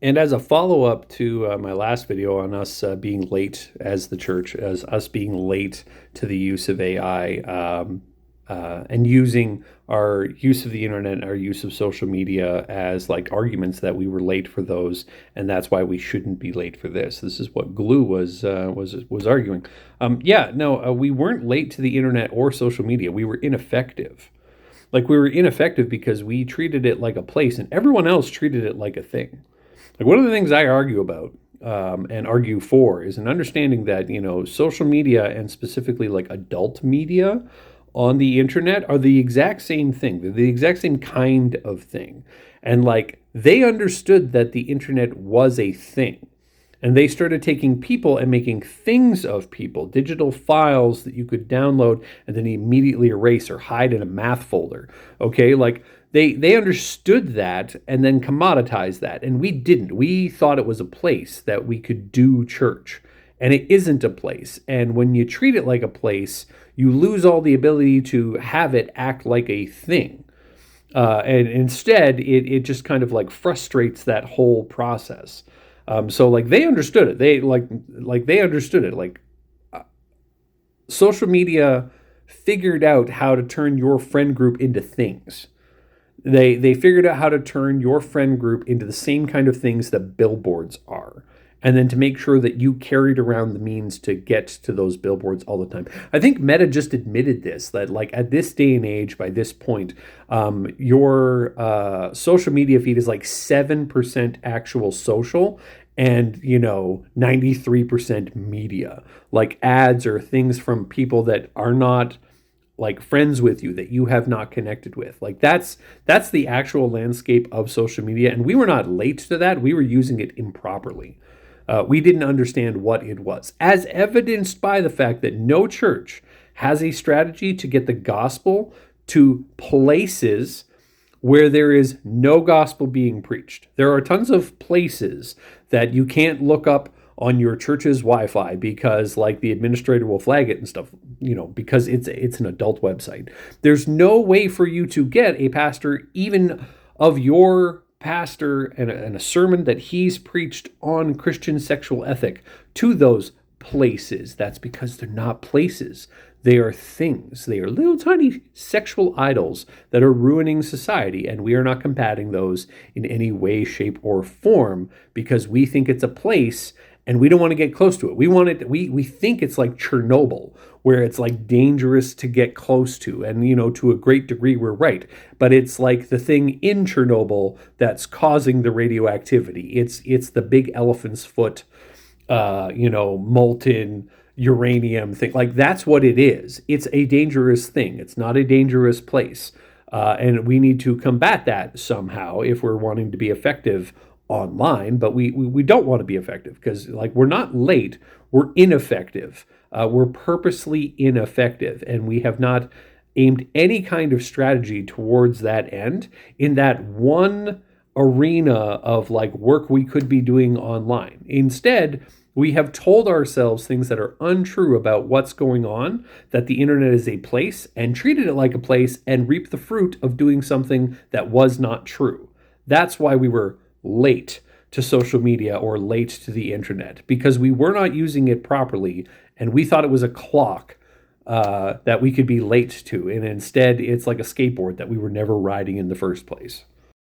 And as a follow-up to my last video on us being late as the church, as us being late to the use of AI, and using our use of the internet, our use of social media as like arguments that we were late for those, and that's why we shouldn't be late for this. This is what Glue was arguing. Yeah, no, we weren't late to the internet or social media. We were ineffective. Like we were ineffective because we treated it like a place, and everyone else treated it like a thing. Like one of the things I argue about and argue for is an understanding that social media and specifically like adult media on the internet are the exact same thing. They're the exact same kind of thing, and like they understood that the internet was a thing. And they started taking people and making things of people, digital files that you could download and then immediately erase or hide in a math folder. Okay, like they understood that and then commoditized that, and we didn't. We thought it was a place that we could do church, and it isn't a place. And when you treat it like a place, you lose all the ability to have it act like a thing. And instead, it just kind of like frustrates that whole process. So like they understood it. They understood it. Like social media figured out how to turn your friend group into things. They figured out how to turn your friend group into the same kind of things that billboards are. And then to make sure that you carried around the means to get to those billboards all the time. I think Meta just admitted this, that like at this day and age, by this point, your social media feed is like 7% actual social and 93% media, like ads or things from people that are not like friends with you, that you have not connected with. Like that's the actual landscape of social media, and we were not late to that. We were using it improperly. We didn't understand what it was, as evidenced by the fact that no church has a strategy to get the gospel to places where there is no gospel being preached. There are tons of places that you can't look up on your church's Wi-Fi because like the administrator will flag it and stuff, because it's an adult website. There's no way for you to get a pastor, even of your pastor and a sermon that he's preached on Christian sexual ethic, to those places. That's because they're not places. They are things. They are little tiny sexual idols that are ruining society, and we are not combating those in any way, shape, or form because we think it's a place and we don't want to get close to it. We think it's like Chernobyl, where it's like dangerous to get close to. And, to a great degree, we're right. But it's like the thing in Chernobyl that's causing the radioactivity. It's the big elephant's foot, molten uranium thing. Like that's what it is. It's a dangerous thing. It's not a dangerous place. And we need to combat that somehow if we're wanting to be effective online, but we don't want to be effective because like we're not late, we're ineffective. We're purposely ineffective, and we have not aimed any kind of strategy towards that end in that one arena of like work we could be doing online. Instead, we have told ourselves things that are untrue about what's going on, that the internet is a place, and treated it like a place and reaped the fruit of doing something that was not true. That's why we were late to social media or late to the internet, because we were not using it properly and we thought it was a clock that we could be late to, and instead it's like a skateboard that we were never riding in the first place.